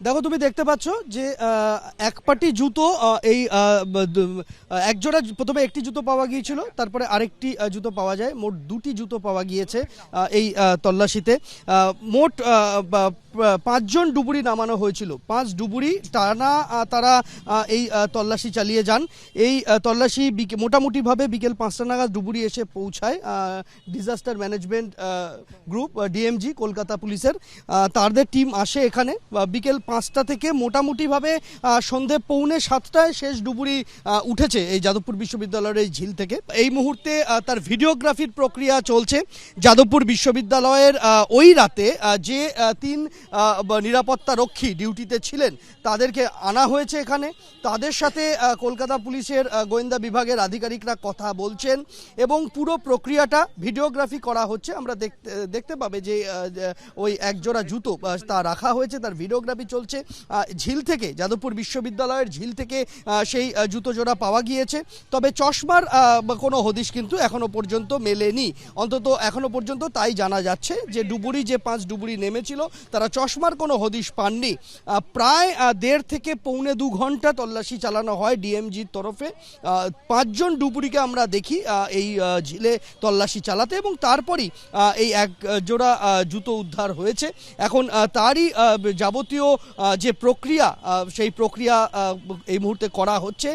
দেখো তুমি দেখতে পাচ্ছ যে এক পাটি জুতো এই একজোড়া প্রথমে একটি জুতো পাওয়া গিয়েছিল, তারপরে আরেকটি জুতো পাওয়া যায়। মোট দুটি জুতো পাওয়া গিয়েছে এই তল্লাশিতে। মোট পাঁচজন ডুবুরি নামানো হয়েছিল। পাঁচ ডুবুরি টানা তারা এই তল্লাশি চালিয়ে যান। এই তল্লাশি মোটামুটিভাবে বিকেল 5টা নাগাদ ডুবুরি এসে পৌঁছায় disaster management group DMG Kolkata পুলিশের। তাদের টিম আসে এখানে বিকেল 5টা থেকে। মোটামুটিভাবে সন্ধে 6:45টায় শেষ ডুবুরি উঠেছে এই যাদবপুর বিশ্ববিদ্যালয়ের এই ঝিল থেকে। এই মুহূর্তে তার ভিডিওগ্রাফির প্রক্রিয়া চলছে। যাদবপুর বিশ্ববিদ্যালয়ের ওই রাতে যে তিন নিরাপত্তা রক্ষী ডিউটিতে ছিলেন তাদেরকে আনা হয়েছে এখানে। তাদের সাথে কলকাতা পুলিশের গোয়েন্দা বিভাগের আধিকারিকরা কথা বলছেন এবং পুরো প্রক্রিয়াটা ভিডিওগ্রাফি করা হচ্ছে। আমরা দেখতে পাবে যে ওই একজোড়া জুতো তা রাখা হয়েছে, তার ভিডিওগ্রাফি চলছে। ঝিল থেকে, যাদবপুর বিশ্ববিদ্যালয়ের ঝিল থেকে সেই জুতো জোড়া পাওয়া গিয়েছে। তবে চশমার কোনো হদিশ কিন্তু এখনো পর্যন্ত মেলেনি। অন্তত এখনো পর্যন্ত তাই জানা যাচ্ছে যে ডুবুরি যে 5 ডুবুরি নেমেছিল তারা চশমার কোনো হদিশ পাননি। প্রায় 1.5 থেকে 1.25 ঘন্টা তল্লাশি চালানো হয় ডিএমজির তরফে। 5জন ডুবুরিকে আমরা দেখি এই ঝিলে তল্লাশি চালাতে এবং তারপরই এই এক জোড়া জুতো উদ্ধার হয়েছে। এখন তারই যাবতীয় যে প্রক্রিয়া সেই প্রক্রিয়া এই মুহূর্তে করা হচ্ছে।